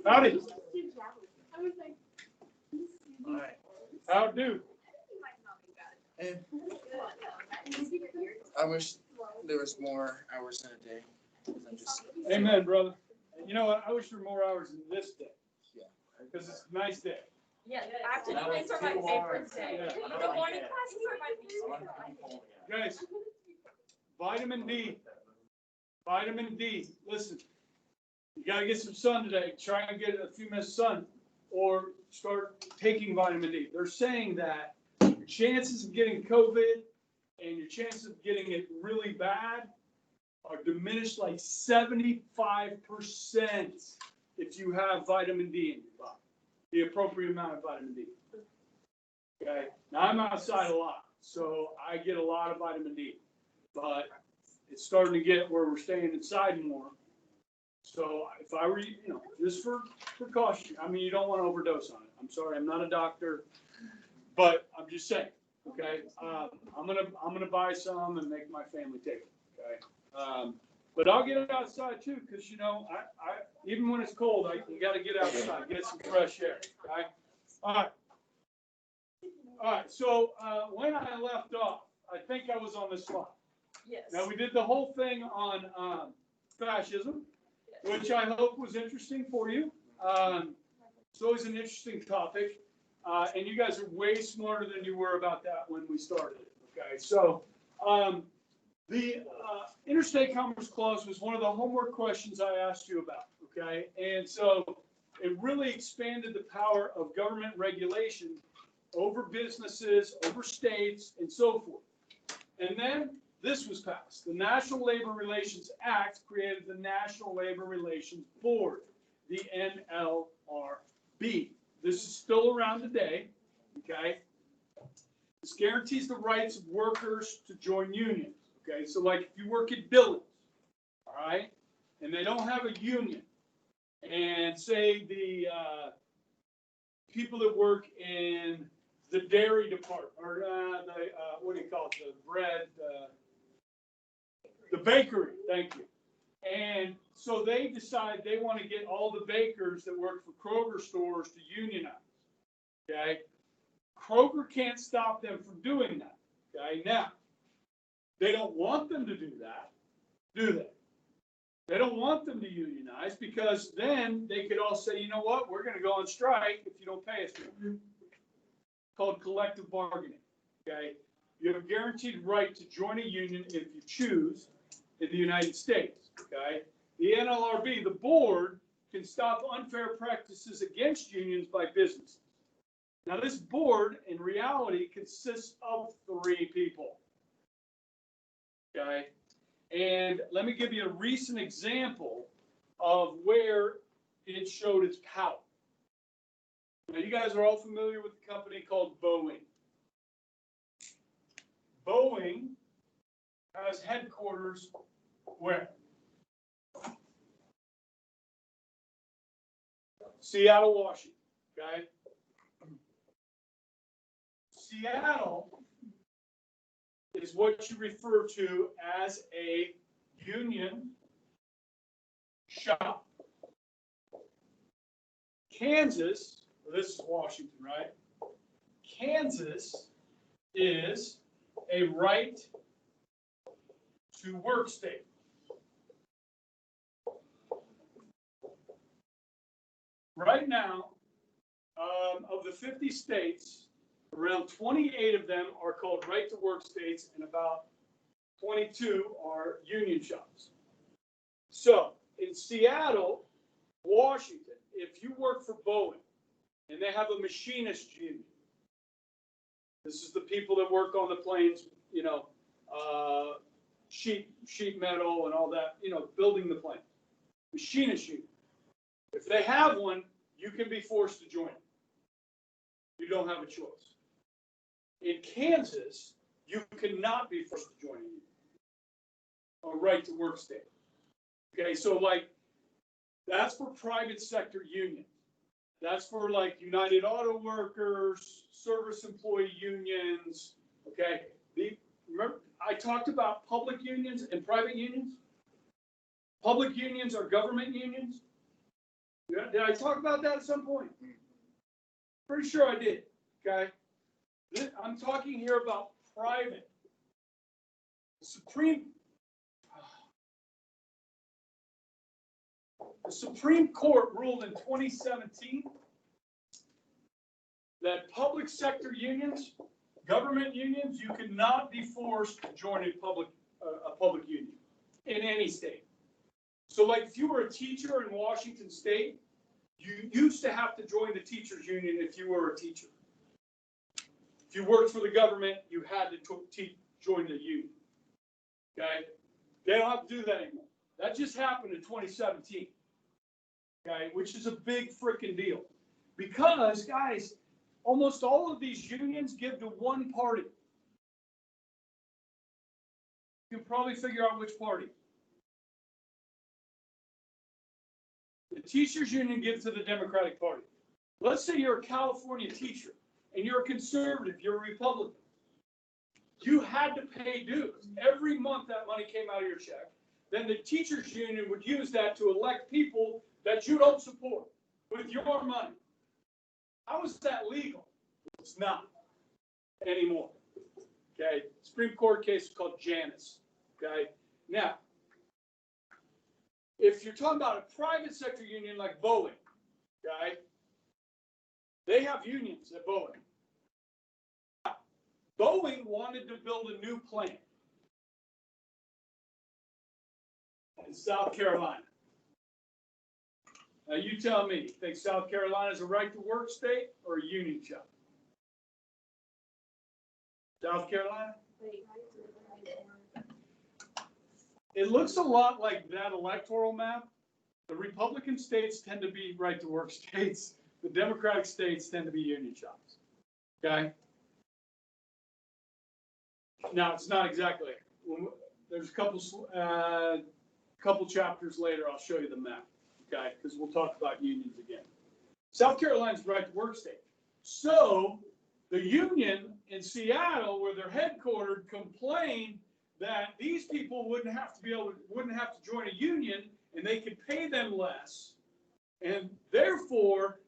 Howdy. All right. How do? And I wish there was more hours in a day. 'Cause I'm just, Amen, brother. You know what? I wish there were more hours in this day. Yeah. Because it's a nice day. Yeah, afternoons are my favorite day. Yeah. The morning classes are my favorite. Guys, vitamin D. Vitamin D. Listen, you gotta get some sun today. Try and get a few minutes of sun or start taking vitamin D. They're saying that your chances of getting COVID and your chances of getting it really bad are diminished like 75% if you have vitamin D in your body, the appropriate amount of vitamin D. Okay, now I'm outside a lot, so I get a lot of vitamin D, but it's starting to get where we're staying inside more. So if I were, just for precaution, I mean, you don't want to overdose on it. I'm sorry, I'm not a doctor, but I'm just saying, okay? I'm gonna buy some and make my family take it, okay? But I'll get it outside too, because I even when it's cold, you got to get outside, get some fresh air, okay? All right. So when I left off, I think I was on this slide. Yes. Now we did the whole thing on fascism, which I hope was interesting for you. It's always an interesting topic, and you guys are way smarter than you were about that when we started. Okay, so the Interstate Commerce Clause was one of the homework questions I asked you about. Okay, and so it really expanded the power of government regulation over businesses, over states, and so forth. And then this was passed. The National Labor Relations Act created the National Labor Relations Board, the NLRB. This is still around today, okay? This guarantees the rights of workers to join unions, okay? So like if you work at Billings, all right, and they don't have a union, and say the people that work in the dairy department, or what do you call it, the bread, the bakery, thank you. And so they decide they want to get all the bakers that work for Kroger stores to unionize, okay? Kroger can't stop them from doing that, okay? Now, they don't want them to do that, do they? They don't want them to unionize because then they could all say, you know what, we're going to go on strike if you don't pay us more. Called collective bargaining, okay? You have a guaranteed right to join a union if you choose in the United States, okay? The NLRB, the board, can stop unfair practices against unions by businesses. Now, this board, in reality, consists of 3 people, okay? And let me give you a recent example of where it showed its power. Now, you guys are all familiar with a company called Boeing. Boeing has headquarters where? Seattle, Washington, okay? Seattle is what you refer to as a union shop. Kansas, this is Washington, right? Kansas is a right to work state. Right now, of the 50 states, around 28 of them are called right to work states, and about 22 are union shops. So in Seattle, Washington, if you work for Boeing and they have a machinist union, this is the people that work on the planes, sheet metal and all that, building the plane. Machinist union. If they have one, you can be forced to join it. You don't have a choice. In Kansas, you cannot be forced to join a right to work state. Okay, so that's for private sector unions. That's for United Auto Workers, service employee unions. Okay, remember I talked about public unions and private unions? Public unions are government unions. Did I talk about that at some point? Pretty sure I did, okay? I'm talking here about private. The Supreme Court ruled in 2017 that public sector unions, government unions, you cannot be forced to join a public union in any state. So like if you were a teacher in Washington State, you used to have to join the teachers union if you were a teacher. If you worked for the government, you had to join the union. Okay? They don't have to do that anymore. That just happened in 2017. Okay? Which is a big freaking deal. Because, guys, almost all of these unions give to one party. You can probably figure out which party. The teachers union gives to the Democratic Party. Let's say you're a California teacher and you're a conservative, you're a Republican. You had to pay dues. Every month that money came out of your check. Then the teachers union would use that to elect people that you don't support with your money. How is that legal? It's not anymore. Okay. Supreme Court case called Janus. Okay. Now, if you're talking about a private sector union like Boeing, okay, they have unions at Boeing. Boeing wanted to build a new plant in South Carolina. Now you tell me, you think South Carolina is a right to work state or a union shop? South Carolina? It looks a lot like that electoral map. The Republican states tend to be right to work states. The Democratic states tend to be union shops. Okay? Now, it's not exactly. There's a couple chapters later, I'll show you the map. Okay? Because we'll talk about unions again. South Carolina's right to work state. So, the union in Seattle, where they're headquartered, complained that these people wouldn't have to join a union, and they could pay them less, and therefore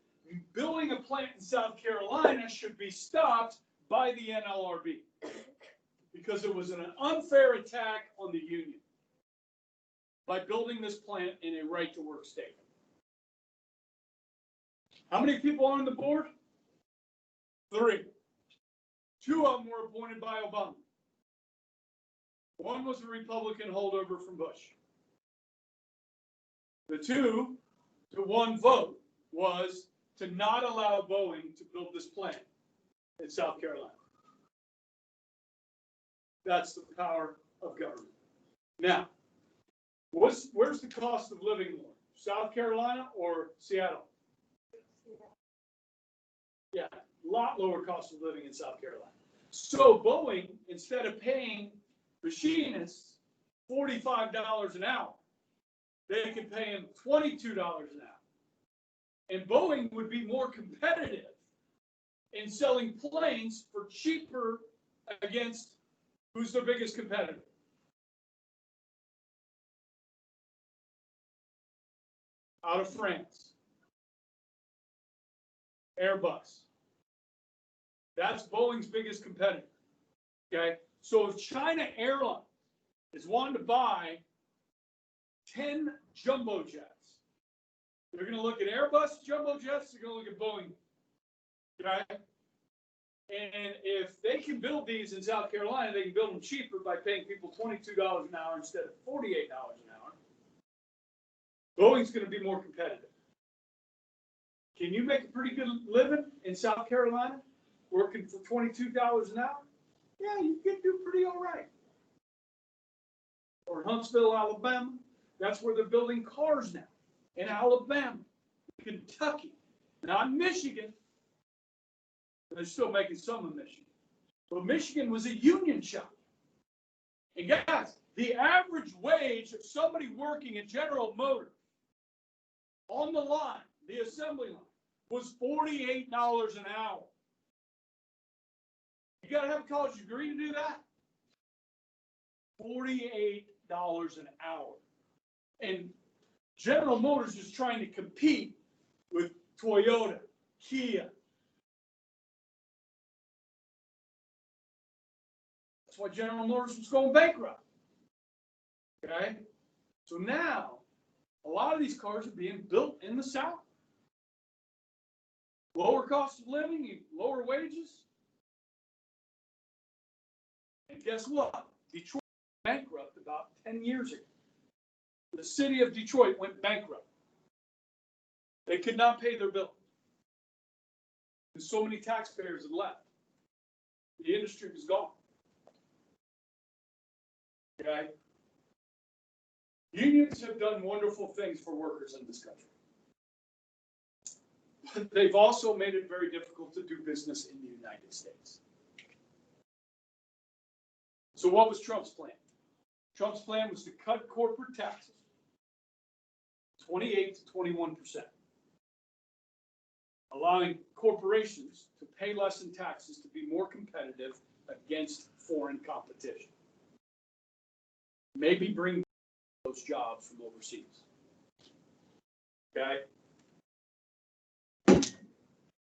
building a plant in South Carolina should be stopped by the NLRB because it was an unfair attack on the union by building this plant in a right to work state. How many people are on the board? 3. 2 of them were appointed by Obama. One was a Republican holdover from Bush. The 2-to-1 vote was to not allow Boeing to build this plant in South Carolina. That's the power of government. Now, where's the cost of living more? South Carolina or Seattle? Yeah, a lot lower cost of living in South Carolina. So Boeing, instead of paying machinists $45 an hour, they could pay them $22 an hour. And Boeing would be more competitive in selling planes for cheaper against who's their biggest competitor? Out of France. Airbus. That's Boeing's biggest competitor. Okay? So if China Airlines is wanting to buy 10 jumbo jets, they're going to look at Airbus jumbo jets, they're going to look at Boeing. Okay? And if they can build these in South Carolina, they can build them cheaper by paying people $22 an hour instead of $48 an hour. Boeing's going to be more competitive. Can you make a pretty good living in South Carolina working for $22 an hour? Yeah, you can do pretty all right. Or Huntsville, Alabama, that's where they're building cars now. In Alabama, Kentucky, not Michigan. They're still making some in Michigan. But Michigan was a union shop. And guys, the average wage of somebody working at General Motors on the line, the assembly line, was $48 an hour. You got to have a college degree to do that? $48 an hour. And General Motors is trying to compete with Toyota, Kia. That's why General Motors was going bankrupt. Okay? So now, a lot of these cars are being built in the South. Lower cost of living, lower wages. And guess what? Detroit went bankrupt about 10 years ago. The city of Detroit went bankrupt. They could not pay their bill. Because so many taxpayers had left. The industry was gone. Okay? Unions have done wonderful things for workers in this country. But they've also made it very difficult to do business in the United States. So what was Trump's plan? Trump's plan was to cut corporate taxes 28 to 21%, allowing corporations to pay less in taxes to be more competitive against foreign competition. Maybe bring those jobs from overseas. Okay?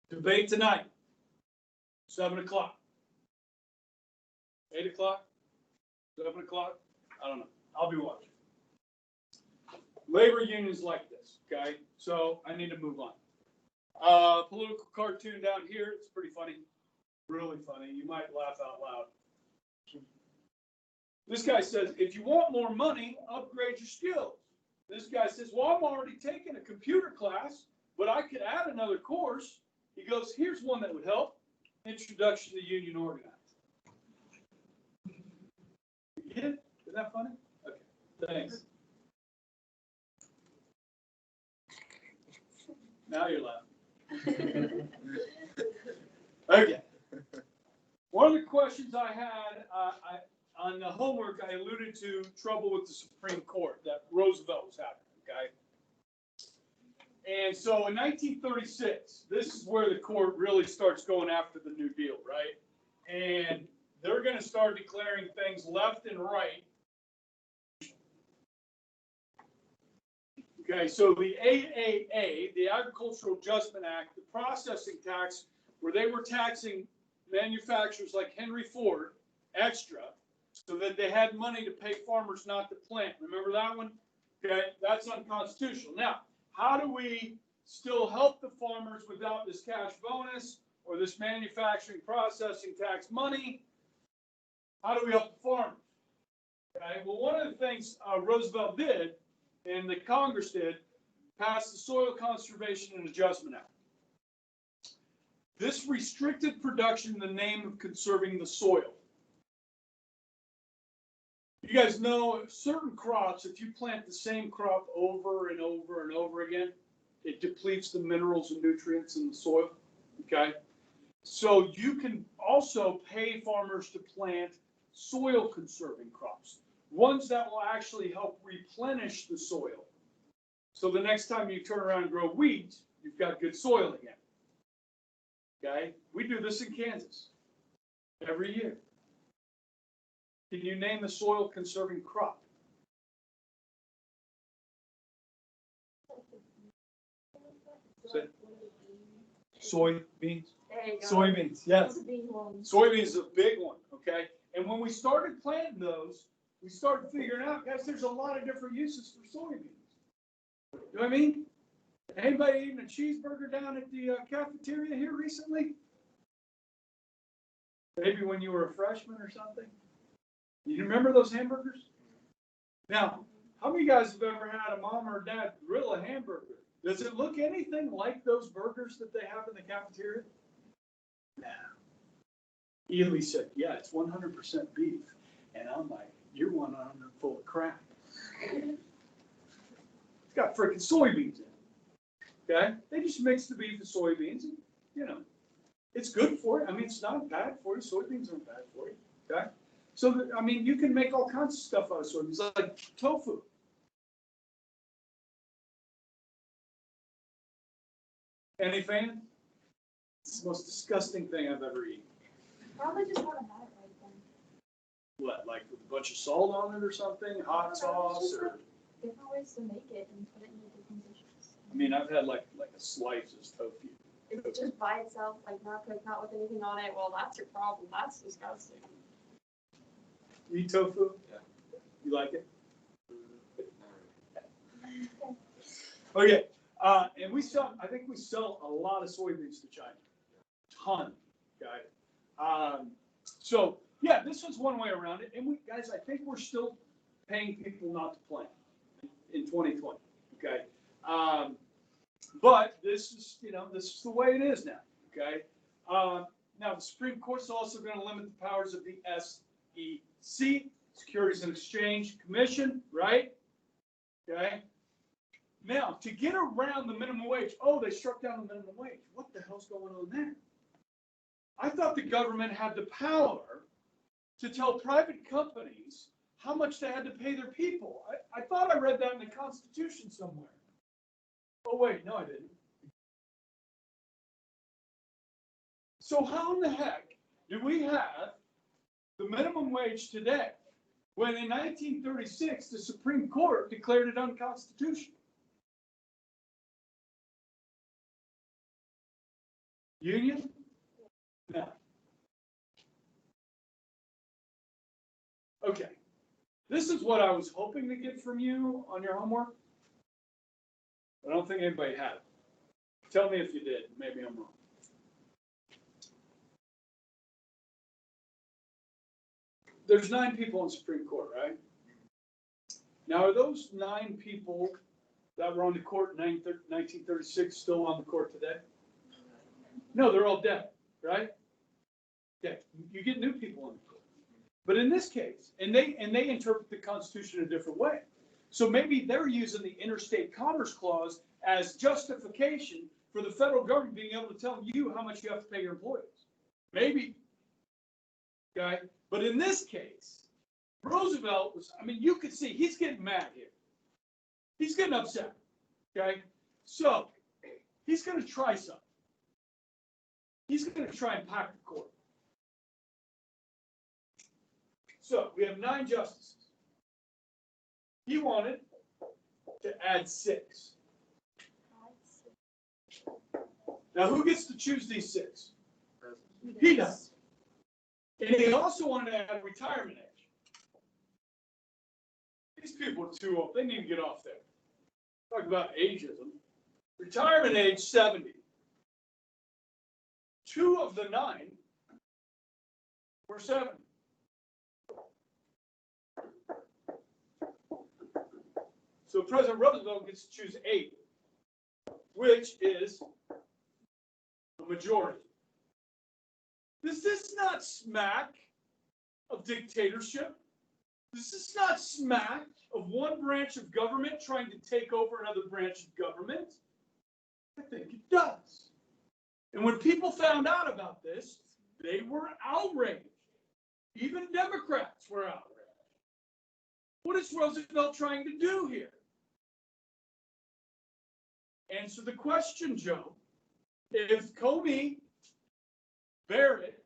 Debate tonight, 7 o'clock. 8 o'clock? 7 o'clock? I don't know. I'll be watching. Labor unions like this, okay? So I need to move on. Political cartoon down here. It's pretty funny. Really funny. You might laugh out loud. This guy says, if you want more money, upgrade your skills. This guy says, well, I'm already taking a computer class, but I could add another course. He goes, here's one that would help. Introduction to union organizing. You get it? Isn't that funny? Okay, thanks. Now you're laughing. Okay. One of the questions I had on the homework, I alluded to trouble with the Supreme Court that Roosevelt was having, okay? And so in 1936, this is where the court really starts going after the New Deal, right? And they're going to start declaring things left and right. Okay, so the AAA, the Agricultural Adjustment Act, the processing tax, where they were taxing manufacturers like Henry Ford extra so that they had money to pay farmers not to plant. Remember that one? Okay, that's unconstitutional. Now, how do we still help the farmers without this cash bonus or this manufacturing processing tax money? How do we help the farmers? Okay, well, one of the things Roosevelt did and the Congress did, pass the Soil Conservation and Adjustment Act. This restricted production in the name of conserving the soil. You guys know certain crops, if you plant the same crop over and over and over again, it depletes the minerals and nutrients in the soil, okay? So you can also pay farmers to plant soil conserving crops. Ones that will actually help replenish the soil. So the next time you turn around and grow wheat, you've got good soil again. Okay? We do this in Kansas every year. Can you name the soil conserving crop? Soybeans? Soybeans, yes. Soybeans is a big one, okay? And when we started planting those, we started figuring out, guys, there's a lot of different uses for soybeans. You know what I mean? Anybody eating a cheeseburger down at the cafeteria here recently? Maybe when you were a freshman or something? You remember those hamburgers? Now, how many of you guys have ever had a mom or dad grill a hamburger? Does it look anything like those burgers that they have in the cafeteria? No. Ely said, yeah, it's 100% beef. And I'm like, you're 100% full of crap. It's got freaking soybeans in it. Okay? They just mix the beef and soybeans and, you know, it's good for you. I mean, it's not bad for you. Soybeans aren't bad for you. Okay? So, I mean, you can make all kinds of stuff out of soybeans, like tofu. Any fan? It's the most disgusting thing I've ever eaten. Probably just want to have it right then. What, like with a bunch of salt on it or something? Hot sauce or? Different ways to to make it and put it in the different dishes. I mean, I've had like a slice as tofu. If it's just by itself, like not cooked, not with anything on it, well, that's your problem. That's disgusting. You eat tofu? Yeah. You like it? Okay, and I think we sell a lot of soybeans to China. Ton, okay? So, yeah, this was one way around it. And guys, I think we're still paying people not to plant in 2020, okay? But this is, this is the way it is now, okay? Now, the Supreme Court's also going to limit the powers of the SEC, Securities and Exchange Commission, right? Okay? Now, to get around the minimum wage, they struck down the minimum wage. What the hell's going on there? I thought the government had the power to tell private companies how much they had to pay their people. I thought I read that in the Constitution somewhere. Oh, wait, no, I didn't. So how in the heck do we have the minimum wage today when in 1936 the Supreme Court declared it unconstitutional? Union? No. Okay. This is what I was hoping to get from you on your homework. I don't think anybody had it. Tell me if you did. Maybe I'm wrong. There's 9 people in the Supreme Court, right? Now, are those 9 people that were on the court in 1936 still on the court today? No, they're all dead, right? Yeah, you get new people on the court. But in this case, and they interpret the Constitution a different way. So maybe they're using the Interstate Commerce Clause as justification for the federal government being able to tell you how much you have to pay your employees. Maybe. Okay? But in this case, Roosevelt was, you could see he's getting mad here. He's getting upset. Okay? So, he's going to try something. He's going to try and pack the court. So, we have 9 justices. He wanted to add 6. Now, who gets to choose these 6? He does. And he also wanted to add retirement age. These people are too old. They need to get off there. Talk about ageism. Retirement age 70. 2 of the 9 were 70. So President Roosevelt gets to choose 8, which is a majority. Does this not smack of dictatorship? Does this not smack of one branch of government trying to take over another branch of government? I think it does. And when people found out about this, they were outraged. Even Democrats were outraged. What is Roosevelt trying to do here? Answer the question, Joe. If Comey Barrett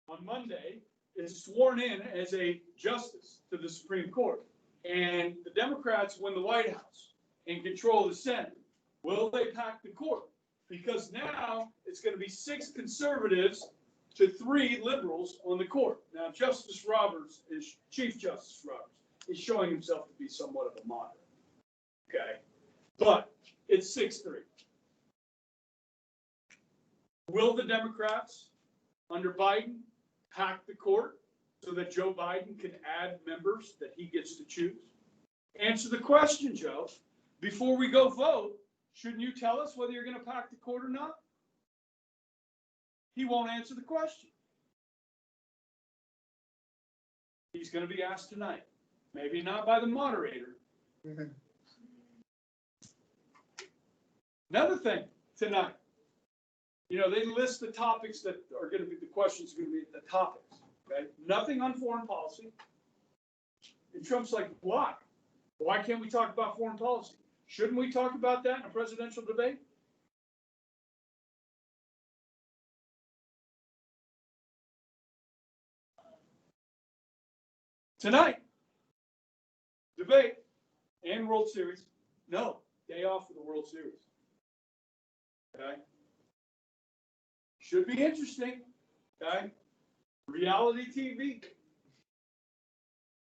on Monday is sworn in as a justice to the Supreme Court, and the Democrats win the White House and control the Senate, will they pack the court? Because now it's going to be 6 conservatives to 3 liberals on the court. Now, Chief Justice Roberts, is showing himself to be somewhat of a moderate. Okay? But it's 6-3. Will the Democrats under Biden pack the court so that Joe Biden can add members that he gets to choose? Answer the question, Joe. Before we go vote, shouldn't you tell us whether you're going to pack the court or not? He won't answer the question. He's going to be asked tonight. Maybe not by the moderator. Another thing tonight. They list the topics that are going to be, the questions are going to be the topics. Okay? Nothing on foreign policy. And Trump's like, why? Why can't we talk about foreign policy? Shouldn't we talk about that in a presidential debate? Tonight, debate, and World Series. No, day off for the World Series. Okay? Should be interesting. Okay? Reality TV.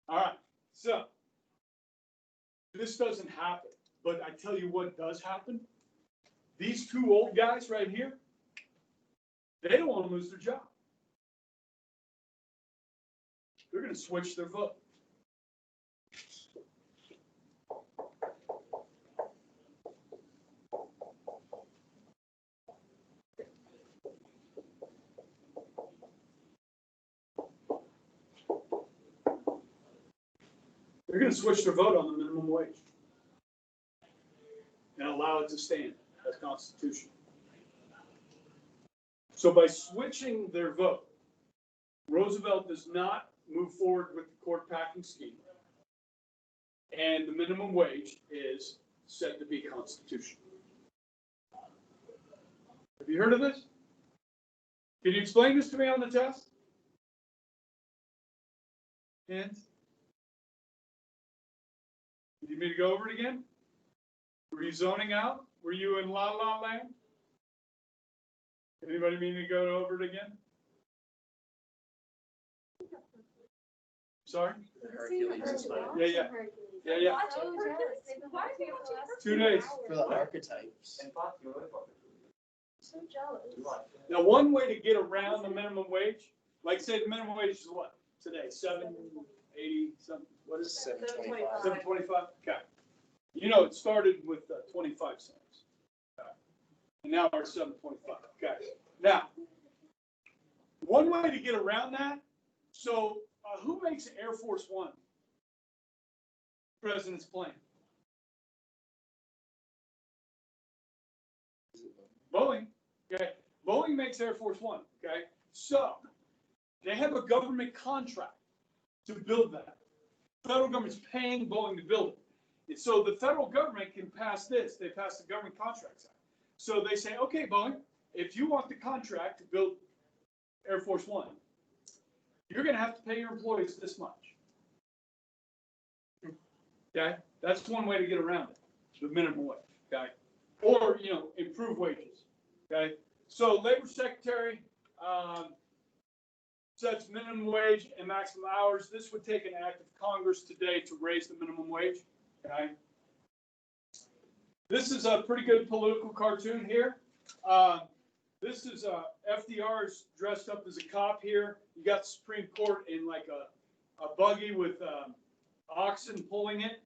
All right, so this doesn't happen, but I tell you what does happen. These two old guys right here, they don't want to lose their job. They're going to switch their vote. They're going to switch their vote on the minimum wage and allow it to stand as constitutional. So by switching their vote, Roosevelt does not move forward with the court packing scheme, and the minimum wage is said to be constitutional. Have you heard of this? Can you explain this to me on the test? Hands? You need me to go over it again? Were you zoning out? Were you in la la land? Anybody mean to go over it again? Sorry? The Hercules is fine. Yeah, yeah. Yeah, yeah. Watching Hercules. Why are you watching Hercules? 2 days. For the archetypes. So jealous. Now, one way to get around the minimum wage, like say the minimum wage is what today? $7.80 something. What is it? $7.25. $7.25. Okay. You know, it started with 25 cents. Okay. And now we're at $7.25. Okay. Now, one way to get around that. So, who makes Air Force One? President's plane. Boeing. Okay. Boeing makes Air Force One. Okay. So they have a government contract to build that. The federal government's paying Boeing to build it. And so the federal government can pass this. They pass the Government Contracts Act. So they say, okay, Boeing, if you want the contract to build Air Force One, you're going to have to pay your employees this much. Okay? That's one way to get around it, the minimum wage. Okay? Or, you know, improve wages. Okay? So Labor Secretary sets minimum wage and maximum hours. This would take an act of Congress today to raise the minimum wage. Okay? This is a pretty good political cartoon here. This is FDR's dressed up as a cop here. You got the Supreme Court in like a buggy with oxen pulling it,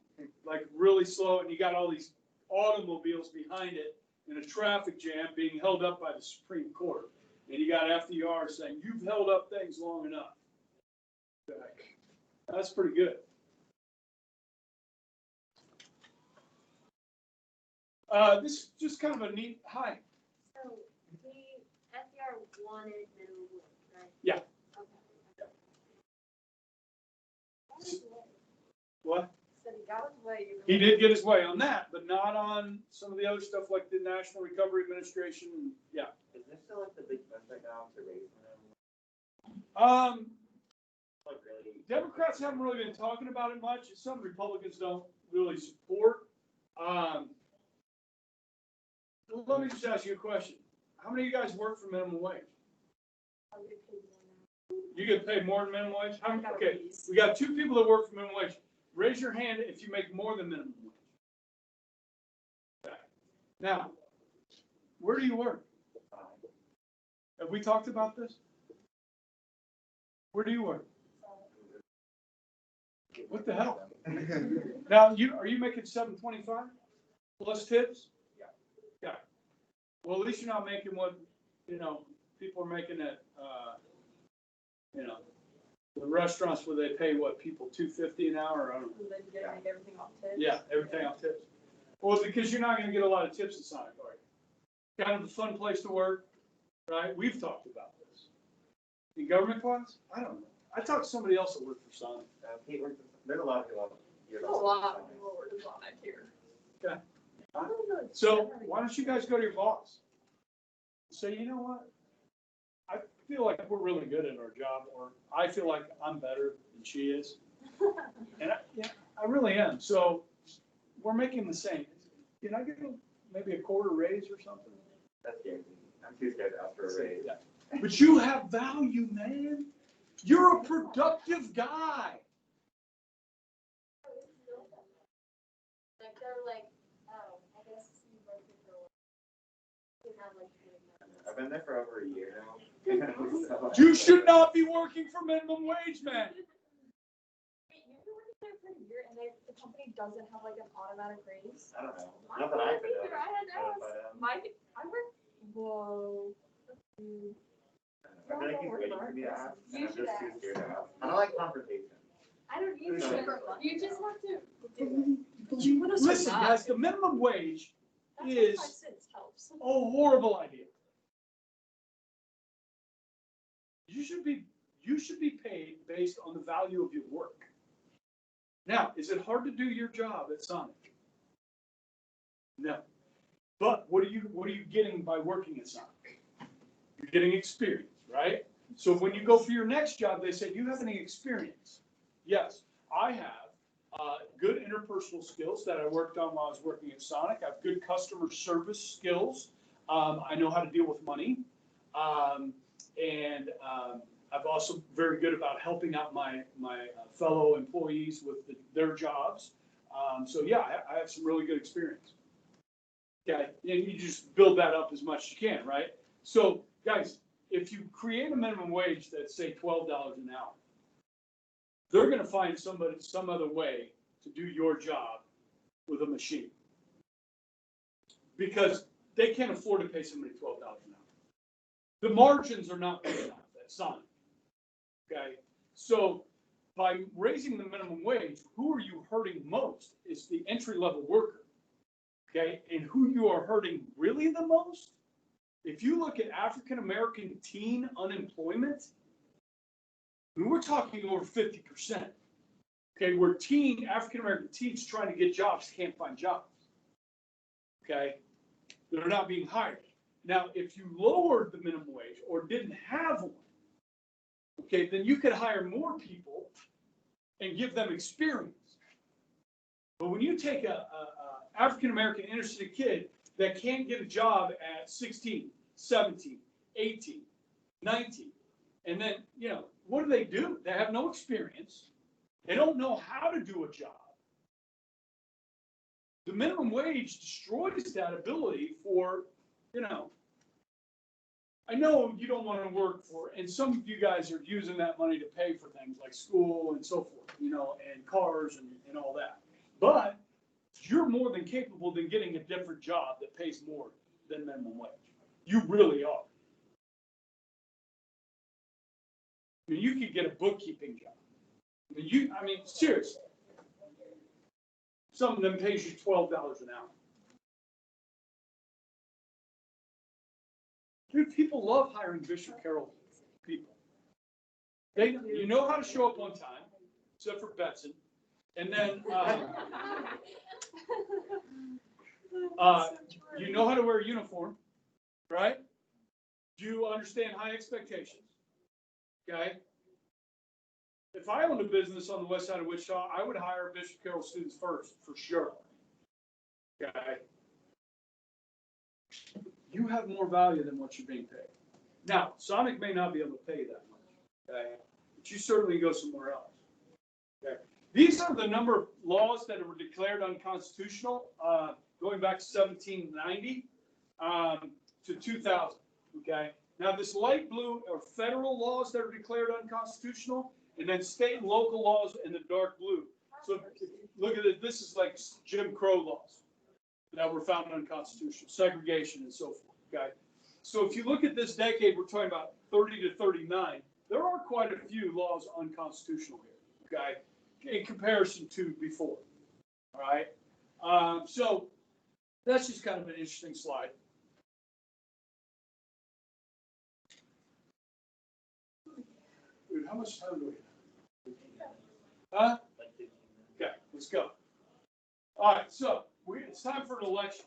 like really slow, and you got all these automobiles behind it in a traffic jam being held up by the Supreme Court. And you got FDR saying, "You've held up things long enough." That's pretty good. This is just kind of a neat, hi. So FDR wanted minimum wage, right? Yeah. Okay. What? Said he got his way. He did get his way on that, but not on some of the other stuff like the National Recovery Administration. Yeah. Is this still like the big push right now to raise minimum? Like really? Democrats haven't really been talking about it much. Some Republicans don't really support. Let me just ask you a question. How many of you guys work for minimum wage? You get paid more than minimum wage? Okay, we got 2 people that work for minimum wage. Raise your hand if you make more than minimum wage. Okay. Now, where do you work? Have we talked about this? Where do you work? What the hell? Now, are you making $7.25 plus tips? Yeah. Yeah. Well, at least you're not making what, you know, people are making at, you know, the restaurants where they pay what, people $2.50 an hour? I don't know. And then you gotta make everything off tips. Yeah, everything off tips. Well, because you're not going to get a lot of tips in Sonic, are you? Kind of a fun place to work, right? We've talked about this. In government class? I don't know. I talked to somebody else that worked for Sonic. Pete, there's a lot of people. There's a lot of people were designed here. Okay. So why don't you guys go to your boss? Say, you know what? I feel like we're really good at our job, or I feel like I'm better than she is. And I really am. So we're making the same. Can I get maybe a quarter raise or something? That's guaranteed. I'm too scared to ask for a raise. Yeah. But you have value, man. You're a productive guy. Like, they're like, oh, I guess you work it for a while. You have like. I've been there for over a year now. You should not be working for minimum wage, man. Wait, you've been working there for a year and the company doesn't have like an automatic raise? I don't know. Mine Not that I doesn't either. I had to ask. but, I work, whoa. I feel like he's waiting for me to ask, and You I'm just should too ask. scared to ask. I don't like confrontation. I don't either. No. You just have to do it. You put us Listen, on guys, the minimum wage that. is 25 cents helps. a horrible idea. You should be paid based on the value of your work. Now, is it hard to do your job at Sonic? No. But what are you getting by working at Sonic? You're getting experience, right? So when you go for your next job, they say, do you have any experience? Yes, I have good interpersonal skills that I worked on while I was working at Sonic. I have good customer service skills. I know how to deal with money. And I'm also very good about helping out my fellow employees with their jobs. So yeah, I have some really good experience. Okay, and you just build that up as much as you can, right? So guys, if you create a minimum wage that's say $12 an hour, they're going to find some other way to do your job with a machine because they can't afford to pay somebody $12 an hour. The margins are not big enough at Sonic. Okay, so by raising the minimum wage, who are you hurting most? It's the entry-level worker. Okay, and who you are hurting really the most? If you look at African-American teen unemployment, I mean, we're talking over 50%. Okay, where African-American teens trying to get jobs can't find jobs. Okay, they're not being hired. Now, if you lowered the minimum wage or didn't have one, okay, then you could hire more people and give them experience. But when you take a African-American inner city kid that can't get a job at 16, 17, 18, 19, and then, what do? They have no experience. They don't know how to do a job. The minimum wage destroys that ability for, I know you don't want to work for, and some of you guys are using that money to pay for things like school and so forth, and cars and all that. But you're more than capable than getting a different job that pays more than minimum wage. You really are. I mean, you could get a bookkeeping job. I mean, seriously. Some of them pays you $12 an hour. Dude, people love hiring Bishop Carroll people. You know how to show up on time, except for Betson. And then you know how to wear a uniform, right? Do you understand high expectations? Okay. If I owned a business on the west side of Wichita, I would hire Bishop Carroll students first, for sure. Okay. You have more value than what you're being paid. Now, Sonic may not be able to pay you that much, okay? But you certainly go somewhere else. Okay. These are the number of laws that were declared unconstitutional going back to 1790 to 2000. Okay. Now, this light blue are federal laws that are declared unconstitutional, and then state and local laws in the dark blue. So look at it. This is like Jim Crow laws that were found unconstitutional, segregation and so forth. Okay. So if you look at this decade, we're talking about 30 to 39. There are quite a few laws unconstitutional here. Okay. In comparison to before. All right. So that's just kind of an interesting slide. Dude, how much time do we have? Huh? Okay, let's go. All right, so it's time for an election.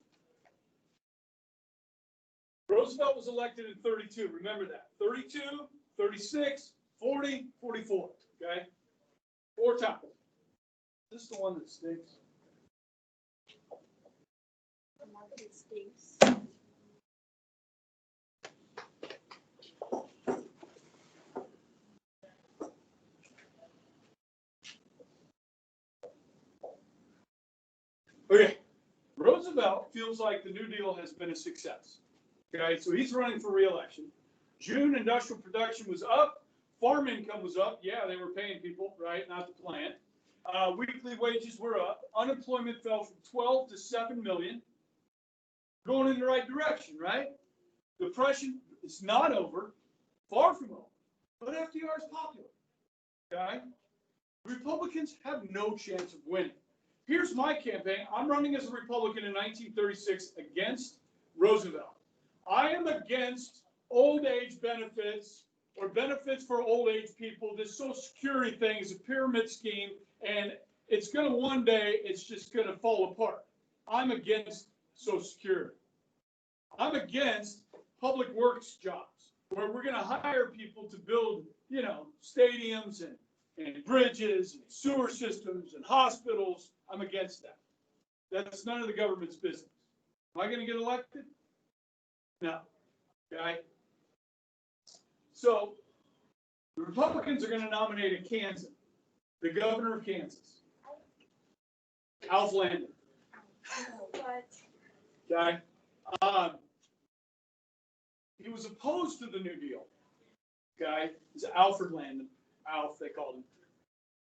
Roosevelt was elected in 32. Remember that. 32, 36, 40, 44. Okay? 4 times. Is this the one that stinks? It stinks. Okay, Roosevelt feels like the New Deal has been a success. Okay, so he's running for re-election. June industrial production was up, farm income was up. Yeah, they were paying people, right? Not the plant. Weekly wages were up. Unemployment fell from 12 to 7 million. Going in the right direction, right? Depression is not over, far from over. But FDR is popular. Okay? Republicans have no chance of winning. Here's my campaign. I'm running as a Republican in 1936 against Roosevelt. I am against old age benefits or benefits for old age people. This Social Security thing is a pyramid scheme, and it's going to one day, it's just going to fall apart. I'm against Social Security. I'm against public works jobs where we're going to hire people to build, stadiums and bridges and sewer systems and hospitals. I'm against that. That's none of the government's business. Am I going to get elected? No. Okay. So the Republicans are going to nominate a Kansan, the governor of Kansas, Alf Landon. What? Okay. He was opposed to the New Deal. Okay. It's Alfred Landon. Alf, they called him.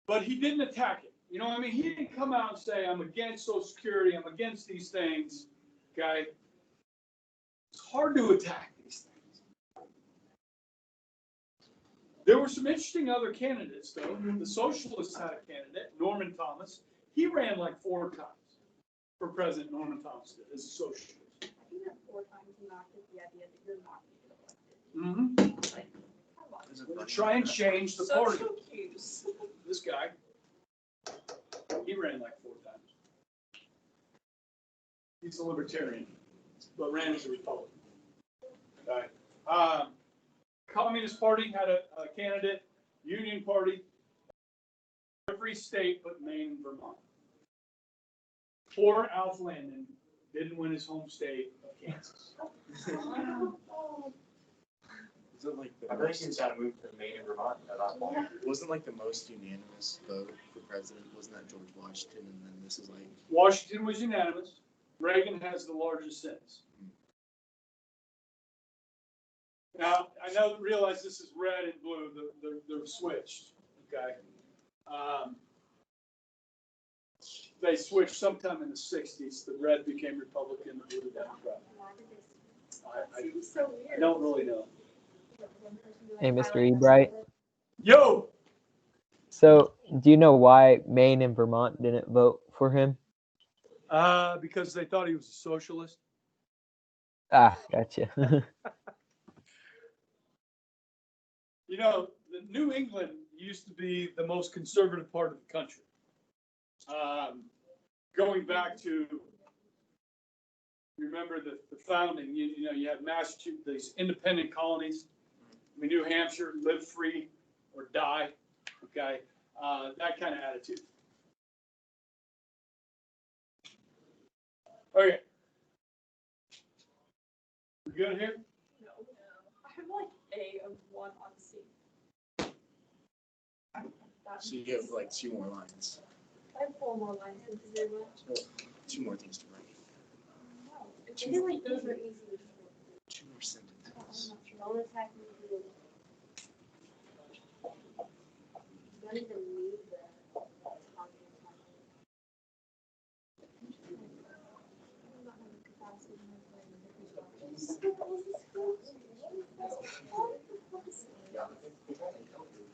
But he didn't attack it. You know what I mean? He didn't come out and say, I'm against Social Security. I'm against these things. Okay. It's hard to attack these things. There were some interesting other candidates, though. The socialists had a candidate, Norman Thomas. He ran like 4 times for president. Norman Thomas did, as a socialist. I think that 4 times you knocked at the idea that you're not Mm-hmm. being elected. Like, come on. Try and change the party. Social cues. This guy, he ran like 4 times. He's a libertarian, but ran as a Republican. Okay. Communist Party had a candidate, Union Party, every state but Maine and Vermont. Poor Alf Landon didn't win his home state of Kansas. Is it like the I think he's got to move to Maine and Vermont at that point. wasn't like the most unanimous vote for president? Wasn't that George Washington? And then this is like Washington was unanimous. Reagan has the largest since. Now, I realize this is red and blue. They're switched. Okay. They switched sometime in the 60s. The red became Republican, the blue Democrat. I don't really know. Hey, Mr. Ebright. Yo! So, do you know why Maine and Vermont didn't vote for him? Because they thought he was a socialist. Ah, gotcha. The New England used to be the most conservative part of the country. Going back to, remember the founding, you had Massachusetts, these independent colonies. I mean, New Hampshire, live free or die. Okay. That kind of attitude. Okay. We good here? No. I have like A of 1 on C. so you have like 2 more lines, I have 4 more lines. Thank you very much. 2 more things to write, No, I feel like those are easy. 2 more sentences. Don't attack me. Don't even need the talking.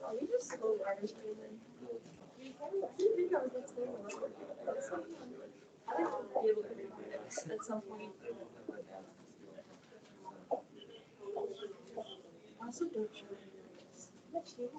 Are we just so garbage feeling? I think I was like so garbage. I like to be able to read this at some point. I also don't show this. Let's just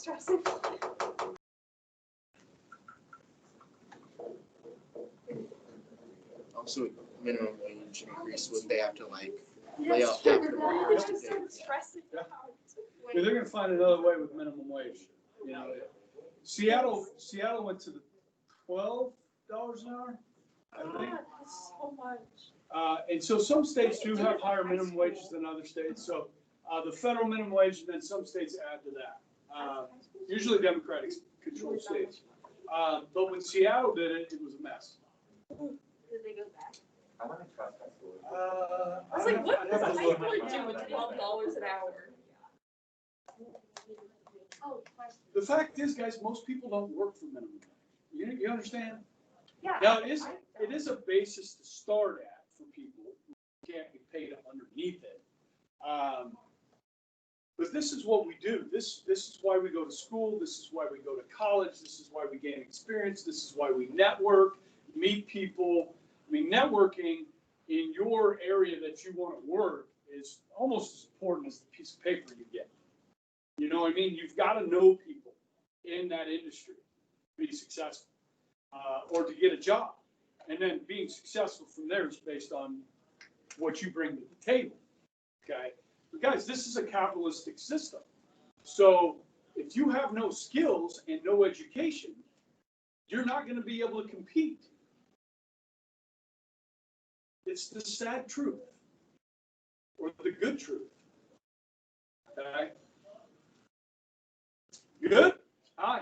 stressing. Also, minimum wage increase, would they have to like Yes, lay off half their I workers? just started stressing out. Yeah, they're gonna find another way with minimum wage, you know. Seattle went to the $12 an hour, I think. God, that's so much. And so some states do have higher minimum wages than other states, so, the federal minimum wage, and then some states add to that. Usually Democratic controlled states. But when Seattle did it, it was a mess. Did they go back? I want to trust that school. I was like, what I'd does have a to high look. schooler do with $12 an hour? Oh, question. The fact is, guys, most people don't work for minimum wage. You understand? Yeah. Now, it is a basis to start at for people who can't be paid up underneath it. But this is what we do. This is why we go to school. This is why we go to college. This is why we gain experience. This is why we network, meet people. I mean, networking in your area that you want to work is almost as important as the piece of paper you get. You know what I mean? You've got to know people in that industry to be successful, or to get a job. And then being successful from there is based on what you bring to the table. Okay? But guys, this is a capitalistic system. So if you have no skills and no education, you're not going to be able to compete. It's the sad truth, or the good truth. Okay? Good? Hi.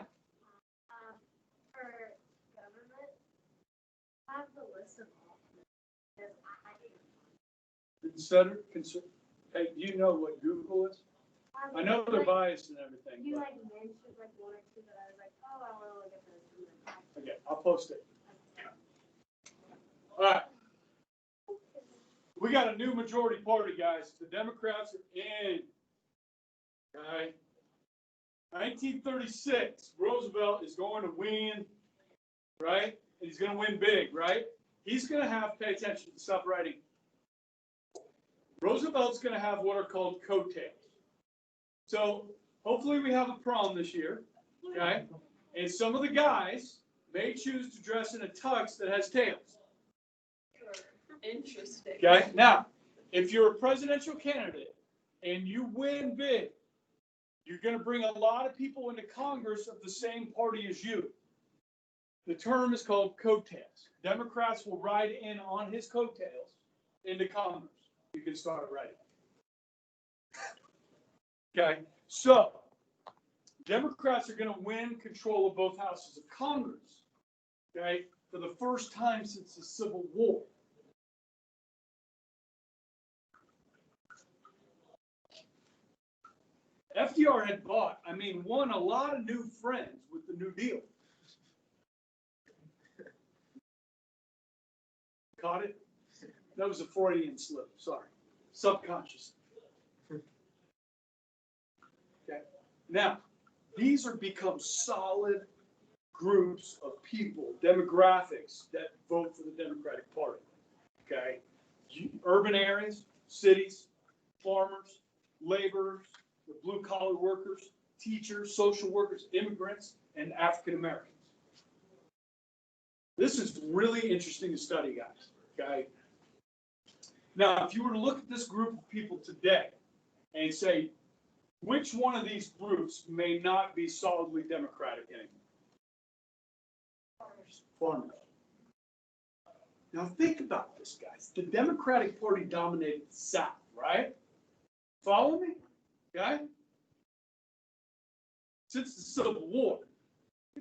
For government, I have the list of all. Because Consider. Hey, do you know what Google is? I know they're biased and everything. You But, like mentioned like one or two that I was like, oh, I want to look at this. okay, I'll post it. All right. We got a new majority party, guys. The Democrats are in. Okay. 1936, Roosevelt is going to win, right? And he's going to win big, right? He's going to have, pay attention, stop writing. Roosevelt's going to have what are called coattails. So hopefully we have a prom this year, okay? And some of the guys may choose to dress in a tux that has tails. Interesting. Okay, now, if you're a presidential candidate and you win big, you're going to bring a lot of people into Congress of the same party as you. The term is called coattails. Democrats will ride in on his coattails into Congress. You can start writing. Okay, so Democrats are going to win control of both houses of Congress, okay, for the first time since the Civil War. FDR had won a lot of new friends with the New Deal. Caught it? That was a Freudian slip, sorry. Subconscious. Okay. Now, these are become solid groups of people, demographics that vote for the Democratic Party. Okay. Urban areas, cities, farmers, laborers, the blue-collar workers, teachers, social workers, immigrants, and African Americans. This is really interesting to study, guys, okay? Now, if you were to look at this group of people today and say, which one of these groups may not be solidly Democratic anymore? Farmers. Now, think about this, guys. The Democratic Party dominated the South, right? Follow me? Okay? Since the Civil War,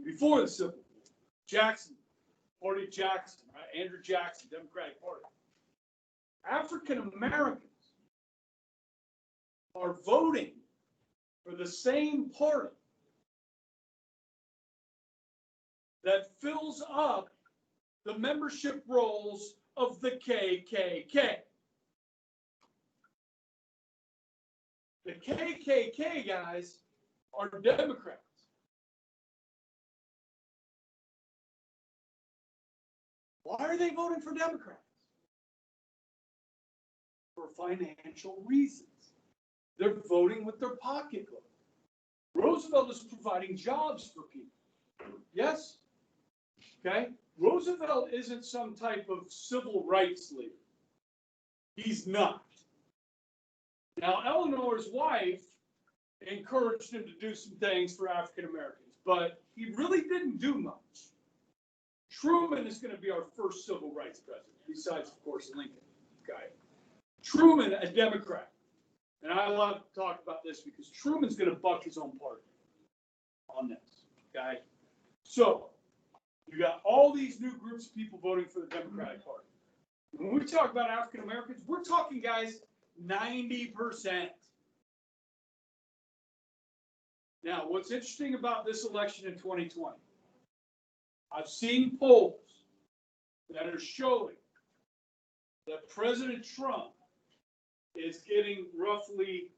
before the Civil War, Jackson, Party Jackson, right? Andrew Jackson, Democratic Party. African Americans are voting for the same party that fills up the membership rolls of the KKK. The KKK guys are Democrats. Why are they voting for Democrats? For financial reasons. They're voting with their pocketbook. Roosevelt is providing jobs for people. Yes? Okay? Roosevelt isn't some type of civil rights leader. He's not. Now, Eleanor's wife encouraged him to do some things for African Americans, but he really didn't do much. Truman is going to be our first civil rights president, besides, of course, Lincoln. Okay? Truman, a Democrat. And I love to talk about this because Truman's going to buck his own party on this. Okay? So, you got all these new groups of people voting for the Democratic Party. When we talk about African Americans, we're talking, guys, 90%. Now, what's interesting about this election in 2020, I've seen polls that are showing that President Trump is getting roughly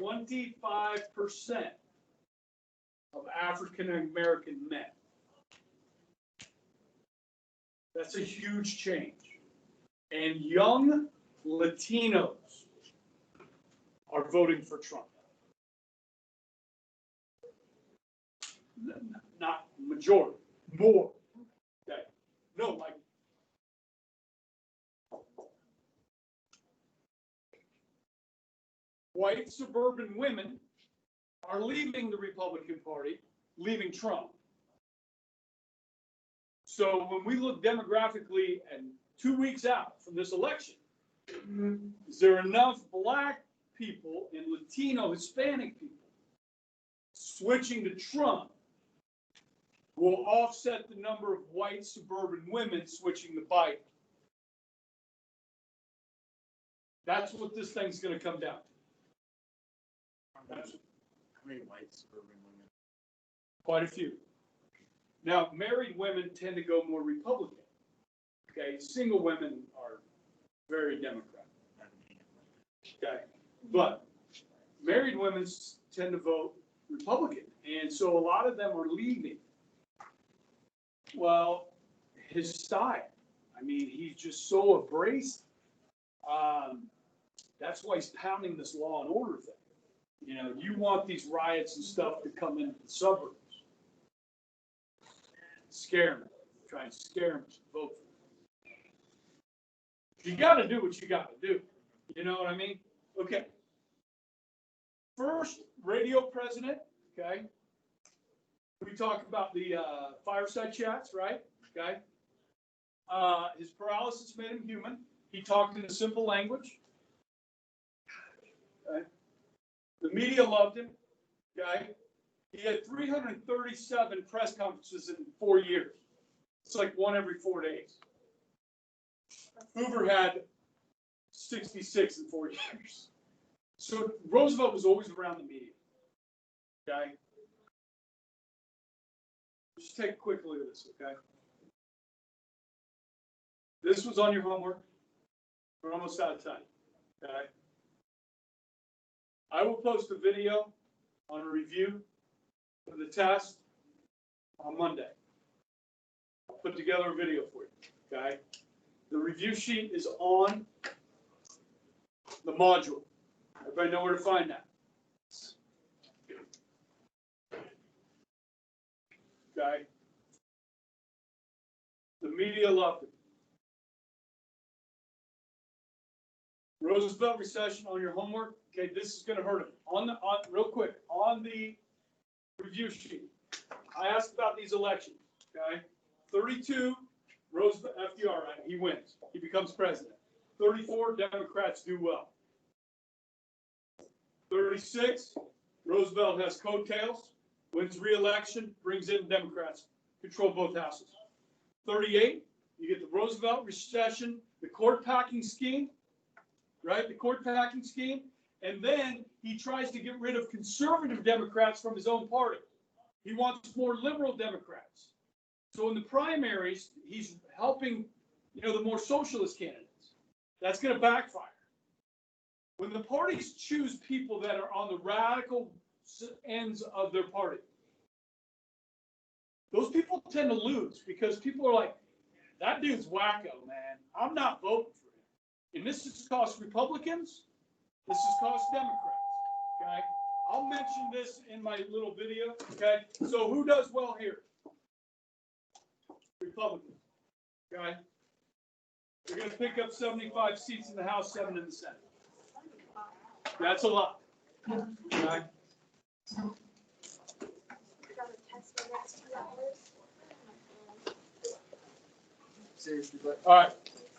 25% of African American men. That's a huge change. And young Latinos are voting for Trump. Not majority, more. Okay. No, like white suburban women are leaving the Republican Party, leaving Trump. So when we look demographically and 2 weeks out from this election, is there enough black people and Latino, Hispanic people switching to Trump will offset the number of white suburban women switching to Biden? That's what this thing's going to come down to. How many white suburban women? Quite a few. Now, married women tend to go more Republican. Okay, single women are very Democrat. Okay, but married women tend to vote Republican, and so a lot of them are leaving. Well, his style. I mean, he's just so abrasive. That's why he's pounding this law and order thing. You know, you want these riots and stuff to come into the suburbs. Scare them. Try and scare them to vote for them. You got to do what you got to do. You know what I mean? Okay. First radio president, okay? We talk about the fireside chats, right? Okay. His paralysis made him human. He talked in a simple language. Okay. The media loved him. Okay. He had 337 press conferences in 4 years. It's like one every 4 days. Hoover had 66 in 4 years. So Roosevelt was always around the media. Okay. Just take a quick look at this, okay? This was on your homework. We're almost out of time, okay? I will post a video on a review of the test on Monday. I'll put together a video for you, okay? The review sheet is on the module. Everybody know where to find that? Okay. The media loved it. Roosevelt recession on your homework. Okay, this is going to hurt him. Real quick, on the review sheet, I asked about these elections. Okay, 32, Roosevelt, FDR, right? He wins. He becomes president. 34, Democrats do well. 36, Roosevelt has coattails, wins re-election, brings in Democrats, control both houses. 38, you get the Roosevelt recession, the court packing scheme, right? The court packing scheme. And then he tries to get rid of conservative Democrats from his own party. He wants more liberal Democrats. So in the primaries, he's helping, the more socialist candidates. That's going to backfire. When the parties choose people that are on the radical ends of their party, those people tend to lose because people are like, that dude's wacko, man. I'm not voting for him. And this has cost Republicans. This has cost Democrats. Okay? I'll mention this in my little video, okay? So who does well here? Republicans, okay? They're gonna pick up 75 seats in the House, 7 in the Senate. That's a lot. Okay? I got a test for the next 2 hours. Seriously, but All right,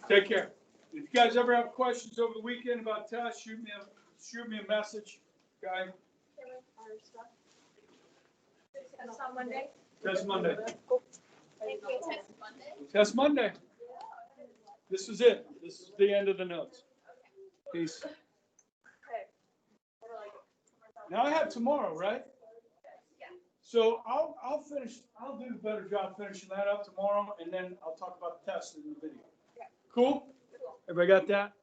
take care. If you guys ever have questions over the weekend about tests, shoot me a message, okay? Test on Monday. Test Monday. Thank you. Test Monday. This is it. This is the end of the notes. Peace. Now I have tomorrow, right? So I'll do a better job finishing that up tomorrow, and then I'll talk about the test in the video. Cool? Everybody got that?